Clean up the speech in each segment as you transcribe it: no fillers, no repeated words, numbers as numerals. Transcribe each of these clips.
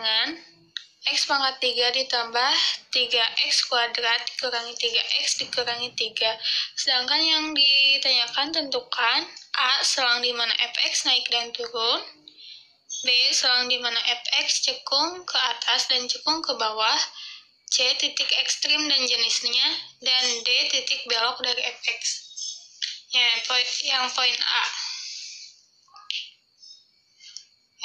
dengan X pangkat 3 ditambah 3X kuadrat dikurangi 3X dikurangi 3. Sedangkan yang ditanyakan tentukan A. Selang di mana fx naik dan turun, B. Selang di mana fx cekung ke atas dan cekung ke bawah, C. Titik ekstrim dan jenisnya, dan D. Titik belok dari fx. Yang poin A.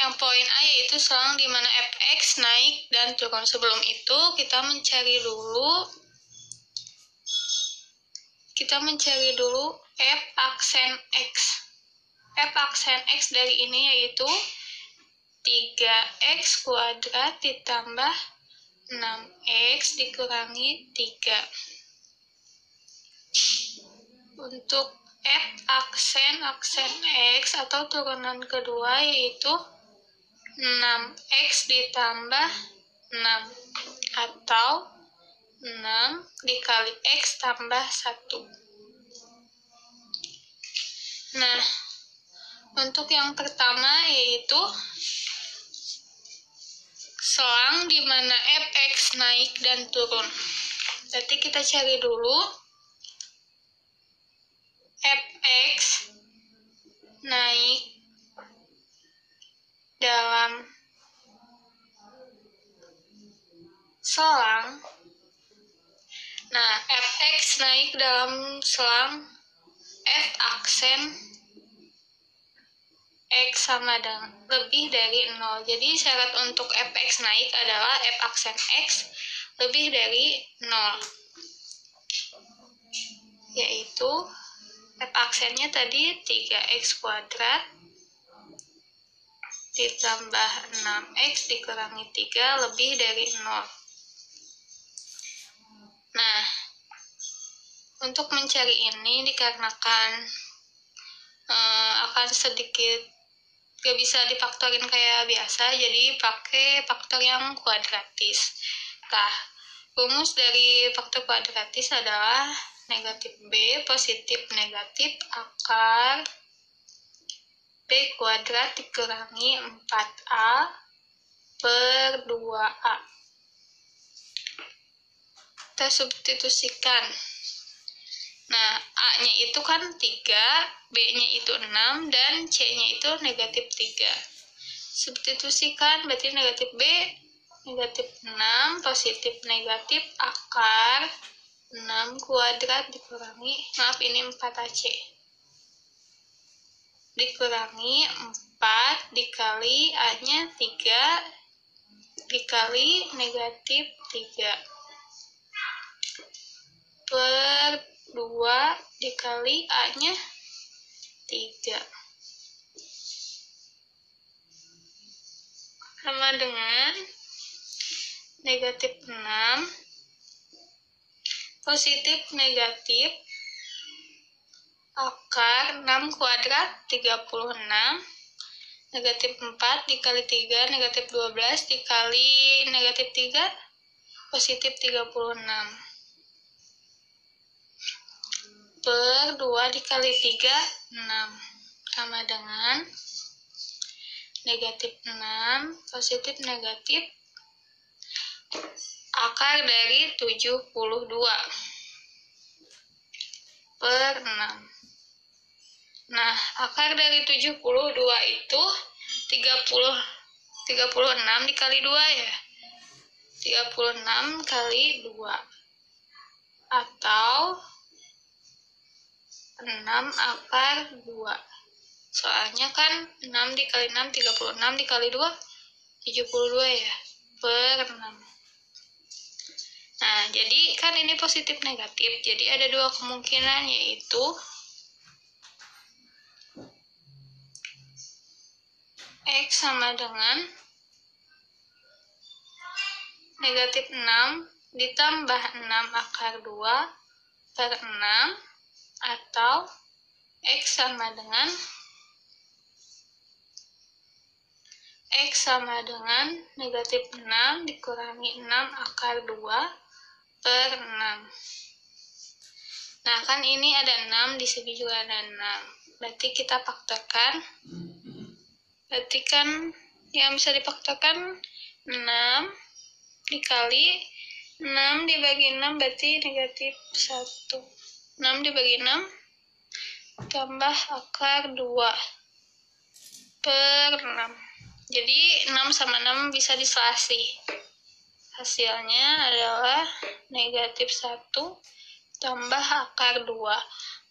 Yang poin A yaitu selang di mana fx naik dan turun. Sebelum itu kita mencari dulu f aksen x. F aksen x dari ini yaitu 3x kuadrat ditambah 6x dikurangi 3. Untuk f aksen x atau turunan kedua yaitu 6x ditambah 6 atau 6 dikali x tambah 1. Nah, untuk yang pertama yaitu selang di mana fx naik dan turun. Berarti kita cari dulu fx naik dalam selang. Nah, fx naik dalam selang f aksen x sama dengan lebih dari 0. Jadi syarat untuk fx naik adalah f aksen x lebih dari 0. Yaitu f aksennya tadi 3x kuadrat ditambah 6x dikurangi 3 lebih dari 0. Nah, untuk mencari ini dikarenakan akan sedikit gak bisa difaktorin kayak biasa, jadi pakai faktor yang kuadratis. Nah, rumus dari faktor kuadratis adalah negatif B positif negatif akar B kuadrat dikurangi 4A per 2A. Kita substitusikan. Nah, A-nya itu kan 3, B-nya itu 6, dan C-nya itu negatif 3. Substitusikan, berarti negatif B, negatif 6, positif negatif akar 6 kuadrat dikurangi, maaf ini 4AC. Dikurangi 4 dikali A-nya 3 dikali negatif 3 per 2 dikali A-nya 3 sama dengan negatif 6 positif negatif akar 6 kuadrat 36 negatif 4 dikali 3 negatif 12 dikali negatif 3 positif 36 per 2 dikali 3 6 sama dengan negatif 6 positif negatif akar dari 72 per 6. Nah, akar dari 72 itu 36 dikali 2 ya. 36 kali 2 atau 6 akar 2. Soalnya kan 6 dikali 6 36 dikali 2 72 ya per 6. Nah, jadi kan ini positif negatif. Jadi ada dua kemungkinan yaitu X sama dengan negatif 6 ditambah 6 akar 2 per 6 atau X sama dengan negatif 6 dikurangi 6 akar 2 per 6. Nah, kan ini ada 6, di sini juga ada 6. Berarti kita faktorkan. Berarti kan yang bisa difaktorkan 6 dikali 6 dibagi 6 berarti negatif 1. 6 dibagi 6 tambah akar 2 per 6. Jadi 6 sama 6 bisa diselasih. Hasilnya adalah negatif 1 tambah akar 2.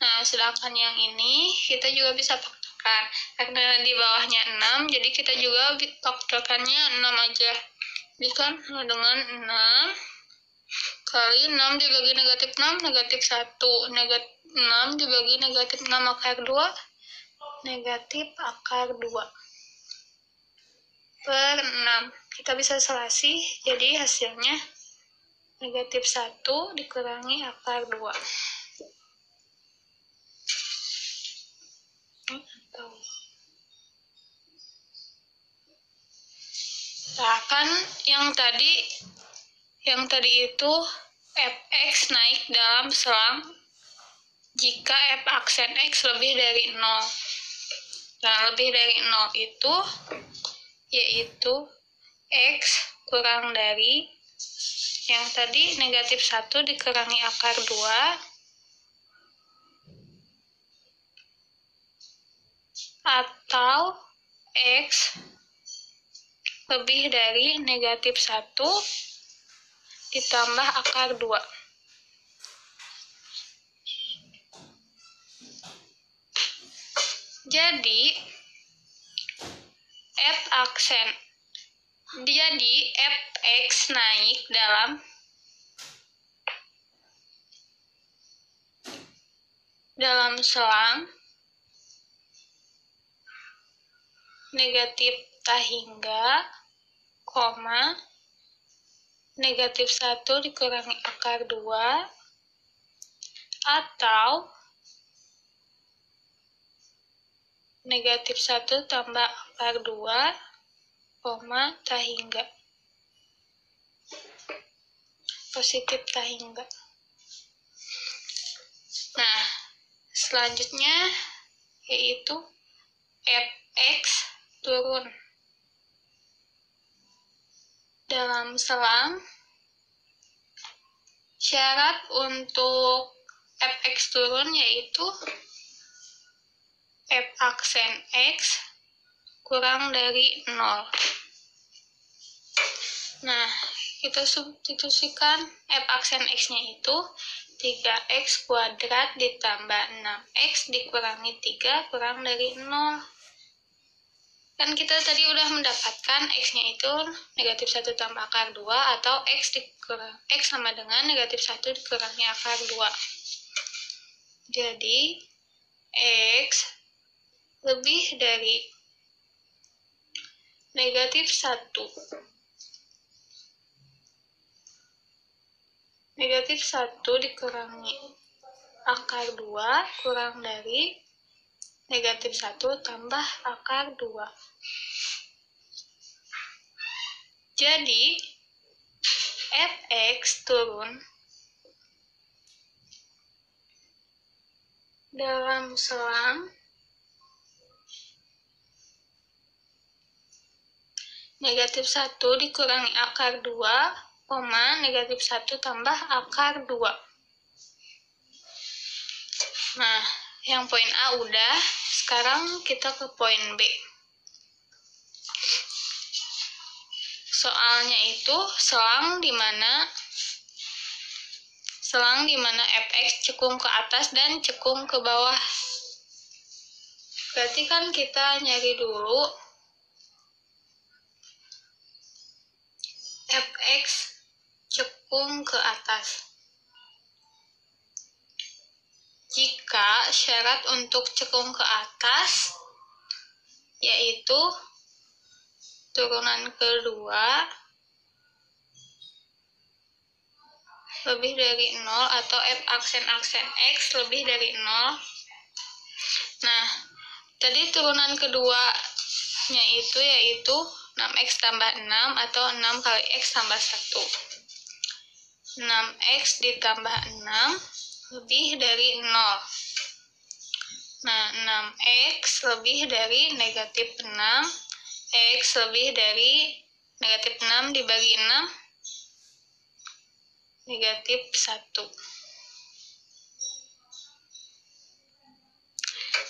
Nah, sedangkan yang ini kita juga bisa faktorkan. Karena di bawahnya 6, jadi kita juga faktorkannya 6 aja. Jadi kan dengan 6 kali 6 dibagi negatif 6, negatif 1. 6 dibagi negatif 6 akar 2, negatif akar 2 per 6. Kita bisa selasih, jadi hasilnya negatif 1 dikurangi akar 2. Nah, kan yang tadi itu fx naik dalam selang jika f aksen x lebih dari 0. Nah, lebih dari 0 itu yaitu x kurang dari yang tadi negatif 1 dikurangi akar 2 atau x lebih dari negatif 1 ditambah akar 2. Jadi fx naik dalam selang negatif tak hingga, koma, negatif 1 dikurangi akar 2, atau negatif 1 tambah akar 2, koma, tak hingga. Positif tak hingga. Nah, selanjutnya yaitu fx turun dalam selang. Syarat untuk fx turun yaitu f aksen x kurang dari 0. Nah, kita substitusikan f aksen x-nya itu 3x kuadrat ditambah 6x dikurangi 3 kurang dari 0. Kan kita tadi udah mendapatkan x-nya itu negatif 1 tambah akar 2 atau x sama dengan negatif 1 dikurangi akar 2. Jadi, x lebih dari negatif 1. Negatif 1 dikurangi akar 2 kurang dari negatif 1 tambah akar 2. Jadi, fx turun dalam selang negatif 1 dikurangi akar 2, negatif 1 tambah akar 2. Nah, yang poin A udah, sekarang kita ke poin B. Soalnya itu selang di mana fx cekung ke atas dan cekung ke bawah. Berarti kan kita nyari dulu fx cekung ke atas. Jika syarat untuk cekung ke atas yaitu turunan kedua lebih dari 0 atau f aksen x lebih dari 0. Nah, tadi turunan keduanya itu yaitu 6x tambah 6 atau 6 kali x tambah 1. 6x ditambah 6 lebih dari 0. Nah, 6x lebih dari negatif 6, x lebih dari Negatif 6 dibagi 6, negatif 1.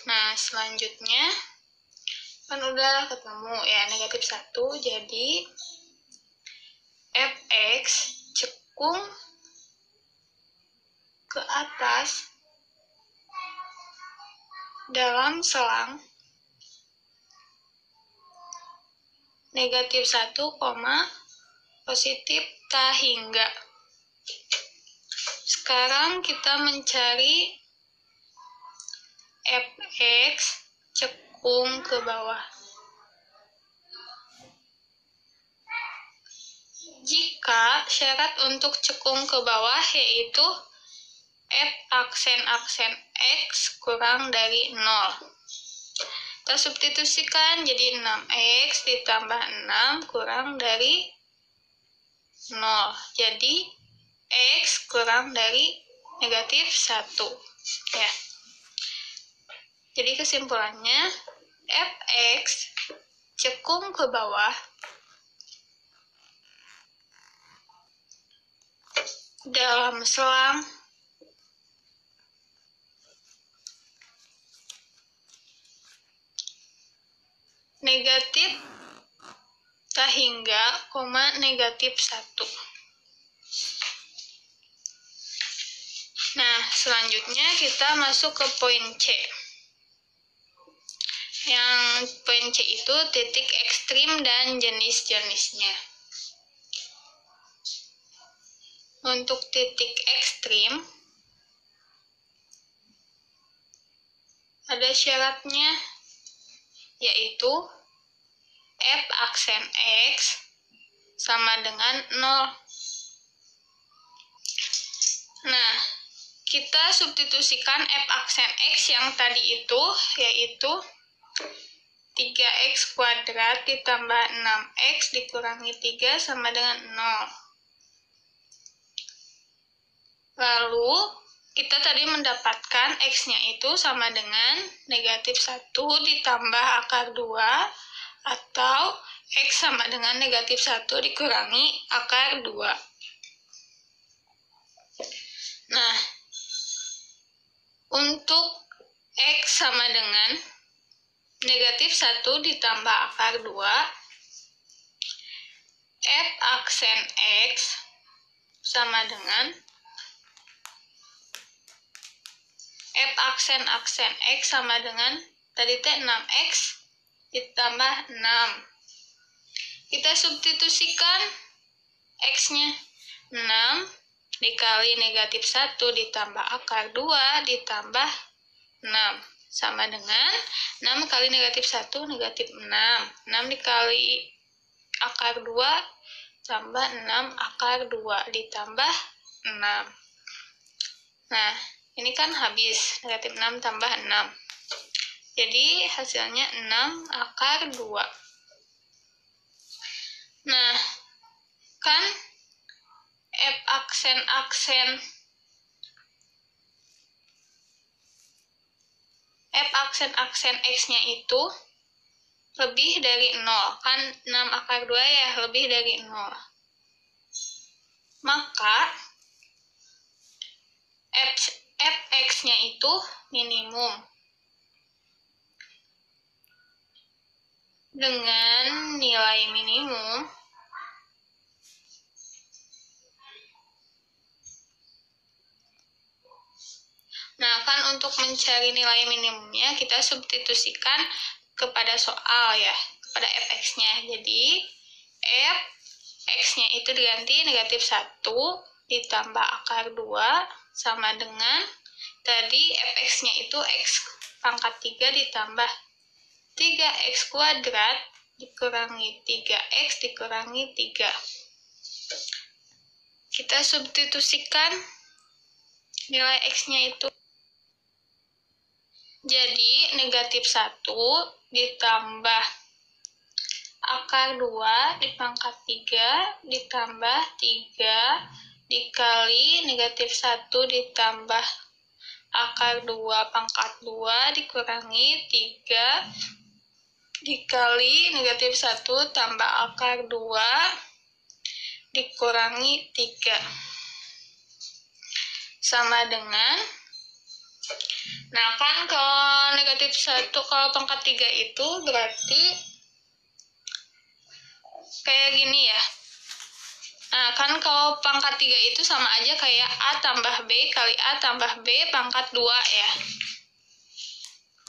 Nah, selanjutnya kan udah ketemu ya negatif 1, jadi fx cekung ke atas dalam selang negatif 1, positif tak hingga. Sekarang kita mencari fx cekung ke bawah. Jika syarat untuk cekung ke bawah yaitu f aksen x kurang dari 0. Kita substitusikan jadi 6x ditambah 6 kurang dari 0. Jadi x kurang dari negatif 1. Ya. Jadi kesimpulannya fx cekung ke bawah dalam selang negatif tak hingga, negatif 1. Nah, selanjutnya kita masuk ke poin C. Yang poin C itu titik ekstrim dan jenis-jenisnya. Untuk titik ekstrim, ada syaratnya, yaitu f aksen x sama dengan 0. Nah, kita substitusikan f aksen x yang tadi itu, yaitu 3x kuadrat ditambah 6x dikurangi 3 sama dengan 0. Lalu, kita tadi mendapatkan x-nya itu sama dengan negatif 1 ditambah akar 2, atau x sama dengan negatif 1 dikurangi akar 2. Nah, untuk x sama dengan negatif 1 ditambah akar 2, f aksen x sama dengan f aksen x sama dengan tadi 6x ditambah 6. Kita substitusikan x-nya 6 dikali negatif 1 ditambah akar 2 ditambah 6 sama dengan 6 kali negatif 1 negatif 6. 6 dikali akar 2 tambah 6 akar 2 ditambah 6. Nah, ini kan habis, negatif 6 tambah 6. Jadi hasilnya 6 akar 2. Nah, kan f aksen x-nya itu lebih dari 0. Kan 6 akar 2 ya, lebih dari 0. Maka fx-nya itu minimum. Dengan nilai minimum, nah kan untuk mencari nilai minimumnya kita substitusikan kepada soal ya, kepada fx-nya. Jadi fx-nya itu diganti negatif 1 ditambah akar 2 sama dengan tadi fx-nya itu x pangkat 3 ditambah 3x kuadrat dikurangi 3x dikurangi 3. Kita substitusikan nilai x-nya itu. Jadi negatif 1 ditambah akar 2 dipangkat 3 ditambah 3 dikali negatif 1 ditambah akar 2 pangkat 2 dikurangi 3 dikali negatif 1 tambah akar 2 dikurangi 3. Sama dengan, nah kan kalau negatif 1, kalau pangkat 3 itu berarti kayak gini ya. Nah kan kalau pangkat 3 itu sama aja kayak A tambah B kali A tambah B pangkat 2 ya.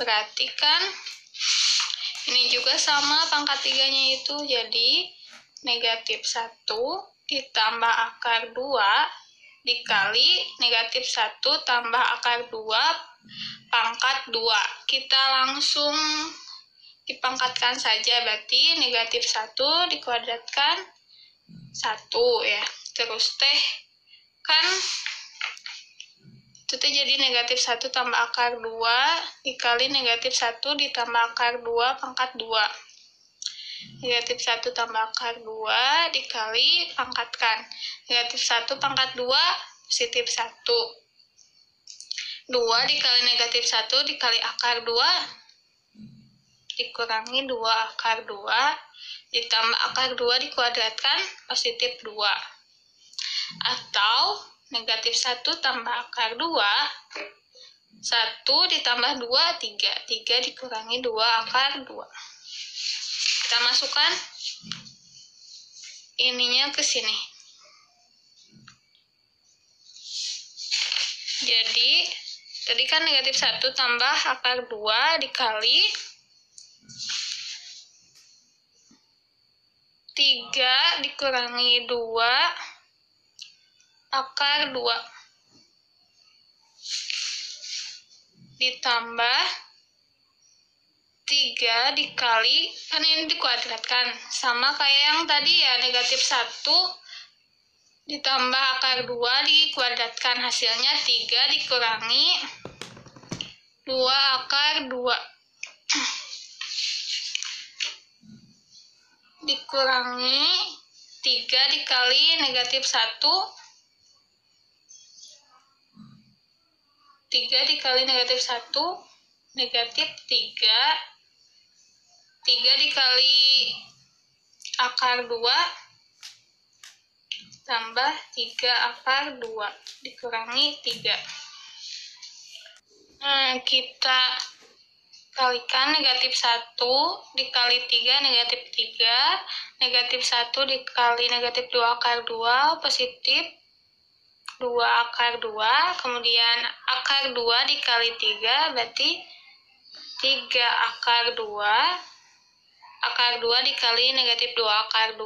Berarti kan ini juga sama pangkat 3-nya itu, jadi negatif 1 ditambah akar 2 dikali negatif 1 tambah akar 2 pangkat 2. Kita langsung dipangkatkan saja, berarti negatif 1 dikuadratkan 1 ya. Terus teh kan itu teh jadi negatif 1 tambah akar 2 dikali negatif 1 ditambah akar 2 pangkat 2. Negatif 1 tambah akar 2 dikali pangkatkan. Negatif 1 pangkat 2 positif 1. 2 dikali negatif 1 dikali akar 2 dikurangi 2 akar 2 ditambah akar 2 dikuadratkan positif 2. Atau negatif 1 tambah akar 2, 1 ditambah 2, 3. 3 dikurangi 2 akar 2. Kita masukkan ininya ke sini. Jadi, tadi kan negatif 1 tambah akar 2 dikali 3 dikurangi 2 akar 2 ditambah 3 dikali, kan ini dikuadratkan, sama kayak yang tadi ya, negatif 1 ditambah akar 2 dikuadratkan, hasilnya 3 dikurangi 2 akar 2 dikurangi 3 dikali negatif 1, 3 dikali negatif 1, negatif 3, 3 dikali akar 2, tambah 3 akar 2, dikurangi 3. Nah, kita kalikan negatif 1 dikali 3, negatif 3, negatif 1 dikali negatif 2 akar 2, positif 2 akar 2, kemudian akar 2 dikali 3, berarti 3 akar 2, akar 2 dikali negatif 2 akar 2,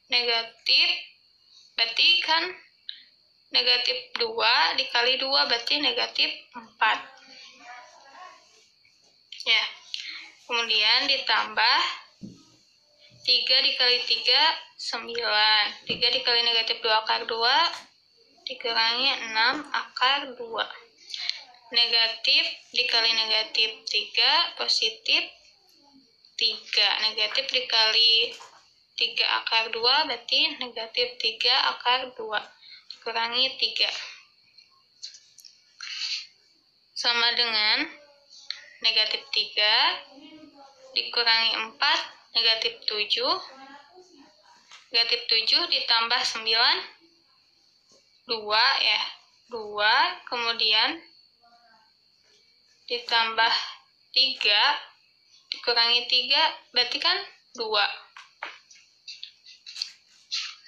negatif, berarti kan negatif 2 dikali 2, berarti negatif 4. Ya, kemudian ditambah 3 dikali 3, 9. 3 dikali negatif 2 akar 2, dikurangi 6 akar 2. Negatif dikali negatif 3, positif 3. Negatif dikali 3 akar 2, berarti negatif 3 akar 2. Dikurangi 3. Sama dengan negatif 3 dikurangi 4, negatif 7. Negatif 7 ditambah 9, 2 ya. 2, kemudian ditambah 3, dikurangi 3, berarti kan 2.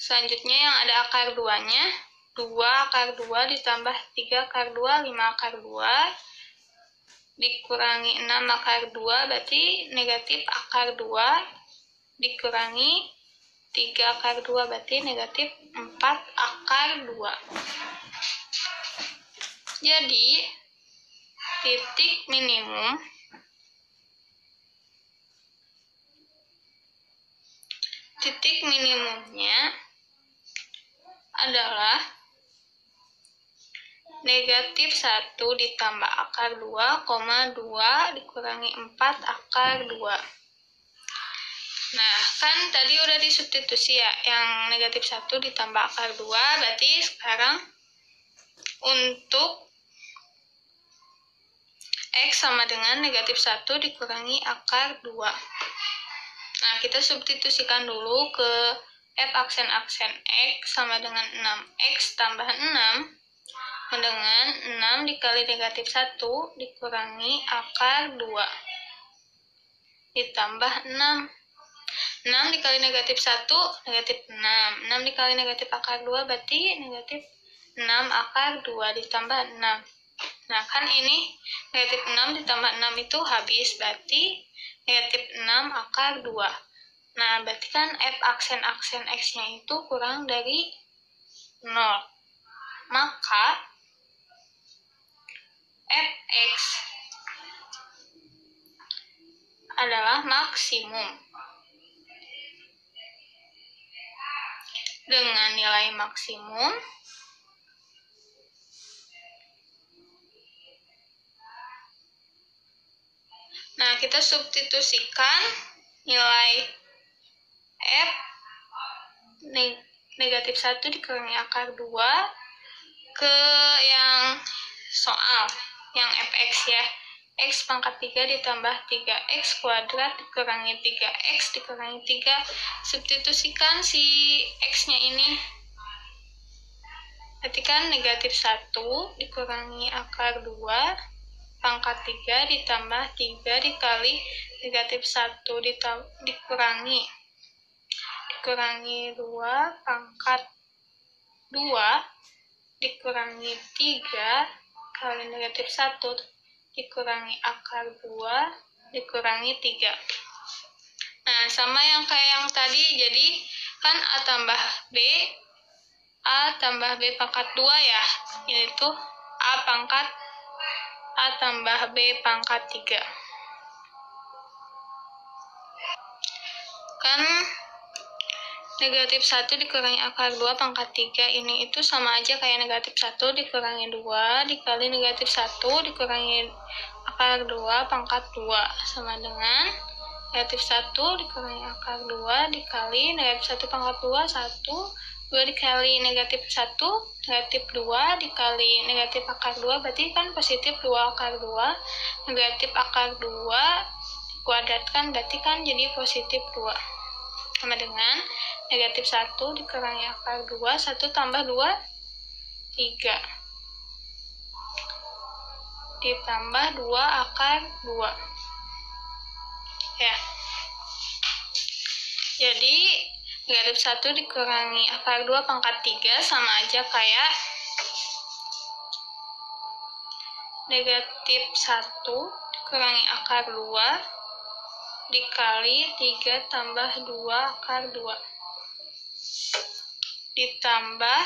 Selanjutnya yang ada akar 2-nya, 2 akar 2 ditambah 3 akar 2, 5 akar 2, dikurangi 6 akar 2, berarti negatif akar 2, dikurangi 3 akar 2, berarti negatif 4 akar 2. Jadi, titik minimumnya adalah negatif 1 ditambah akar 2, 2 dikurangi 4 akar 2. Nah, kan tadi udah disubstitusi ya, yang negatif 1 ditambah akar 2, berarti sekarang untuk X sama dengan negatif 1 dikurangi akar 2. Nah, kita substitusikan dulu ke F aksen-aksen X sama dengan 6X tambah 6 dengan 6 dikali negatif 1 dikurangi akar 2 ditambah 6. 6 dikali negatif 1, negatif 6. 6 dikali negatif akar 2 berarti negatif 6 akar 2 ditambah 6. Nah, kan ini negatif 6 ditambah 6 itu habis, berarti negatif 6 akar 2. Nah, berarti kan F aksen-aksen X-nya itu kurang dari 0. Maka Fx adalah maksimum. Dengan nilai maksimum, nah kita substitusikan nilai F negatif 1 dikurangi akar 2 ke yang soal, yang Fx ya. X pangkat 3 ditambah 3X kuadrat dikurangi 3X dikurangi 3. Substitusikan si X-nya ini. Berarti kan negatif 1 dikurangi akar 2 pangkat 3 ditambah 3 dikali negatif 1 dikurangi 2 pangkat 2 dikurangi 3 kali negatif 1 dikurangi akar 2 dikurangi 3. Nah, sama yang kayak yang tadi, jadi kan A tambah B pangkat 2 ya, yaitu A tambah B pangkat 3. Kan negatif 1 dikurangi akar 2 pangkat 3 ini itu sama aja kayak negatif 1 dikurangi 2 dikali negatif 1 dikurangi akar 2 pangkat 2 sama dengan negatif 1 dikurangi akar 2 dikali negatif 1 pangkat 2, 2 dikali negatif 1, negatif 2 dikali negatif akar 2, berarti kan positif 2 akar 2, negatif akar 2 dikuadratkan, berarti kan jadi positif 2. Sama dengan negatif 1 dikurangi akar 2, 1 tambah 2, 3. Ditambah 2 akar 2. Ya. Jadi, negatif 1 dikurangi akar 2 pangkat 3 sama aja kayak negatif 1 dikurangi akar 2 dikali 3 tambah 2 akar 2 ditambah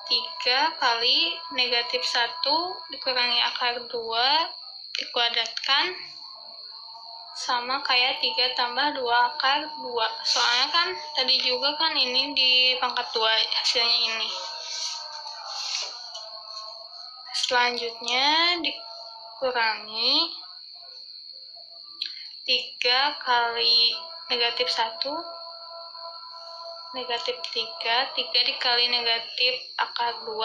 3 kali negatif 1 dikurangi akar 2 dikuadratkan sama kayak 3 tambah 2 akar 2. Soalnya kan tadi juga kan ini di pangkat 2 hasilnya ini. Selanjutnya dikurangi 3 kali negatif 1 negatif 3 dikali negatif akar 2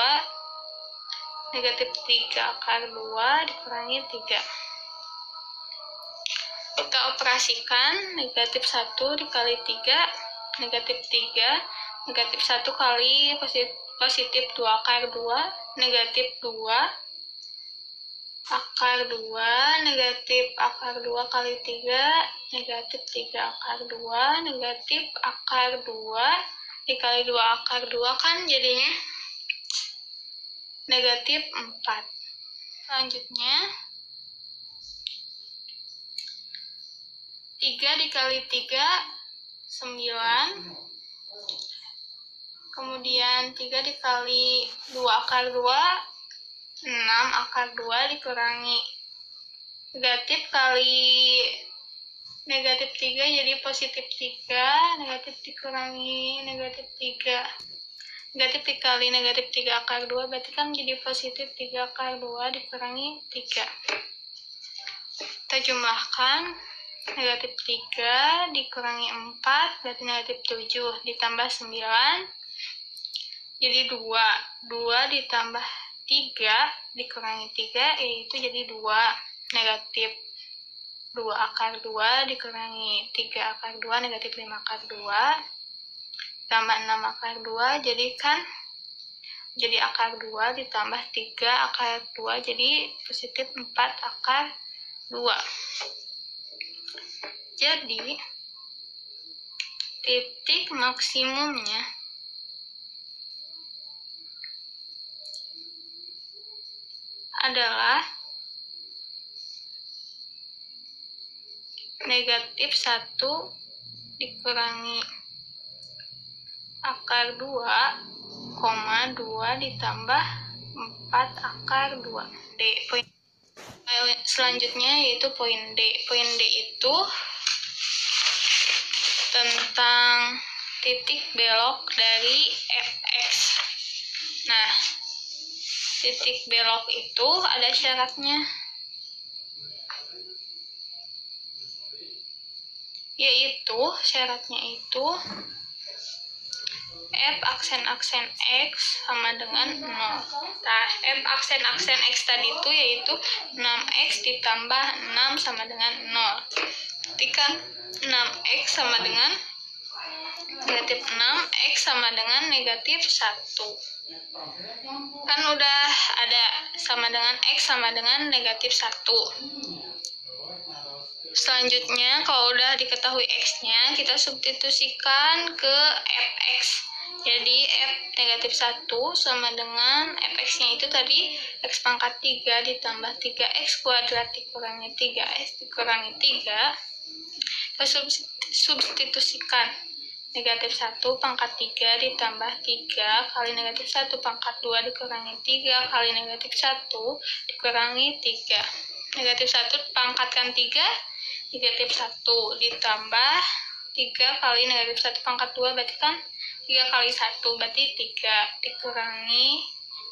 negatif 3 akar 2 dikurangi 3. Kita operasikan negatif 1 dikali 3 negatif 3 negatif 1 kali positif 2 akar 2 negatif 2 akar 2 negatif akar 2 kali 3 negatif 3 akar 2 negatif akar 2 dikali 2 akar 2 kan jadinya negatif 4. Selanjutnya 3 dikali 3 9, kemudian 3 dikali 2 akar 2 6 akar 2 dikurangi negatif kali negatif 3 jadi positif 3, negatif dikurangi negatif 3, negatif dikali negatif 3 akar 2 berarti kan jadi positif 3 akar 2 dikurangi 3. Kita jumlahkan negatif 3 dikurangi 4 berarti negatif 7 ditambah 9 jadi 2 ditambah 3 dikurangi 3 yaitu jadi 2, negatif 2 akar 2 dikurangi 3 akar 2, negatif 5 akar 2, tambah 6 akar 2, jadi akar 2 ditambah 3 akar 2, jadi positif 4 akar 2. Jadi, titik maksimumnya adalah negatif 1 dikurangi akar 2, 2 ditambah 4 akar 2. D. Poin selanjutnya yaitu poin D. Poin D itu tentang titik belok dari fx. Nah, titik belok itu ada syaratnya, yaitu syaratnya itu f aksen x sama dengan 0. Nah, f aksen x tadi itu yaitu 6x ditambah 6 sama dengan 0. Ketika 6x sama dengan negatif 6, x sama dengan negatif 1. Kan udah ada sama dengan x sama dengan negatif 1. Selanjutnya, kalau udah diketahui x-nya, kita substitusikan ke fx. Jadi, f negatif 1 sama dengan fx-nya itu tadi x pangkat 3 ditambah 3x kuadrat dikurangi 3x dikurangi 3. Kita substitusikan negatif 1 pangkat 3 ditambah 3 kali negatif 1 pangkat 2 dikurangi 3 kali negatif 1 dikurangi 3. Negatif 1 pangkatkan 3, negatif 1 ditambah 3 kali negatif 1 pangkat 2 berarti kan 3 kali 1 berarti 3 dikurangi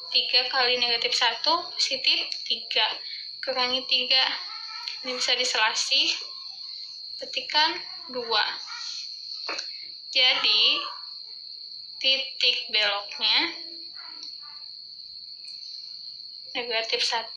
3 kali negatif 1 positif 3 kurangi 3. Ini bisa diselasih, ketikkan 2. Jadi titik beloknya negatif 1,2.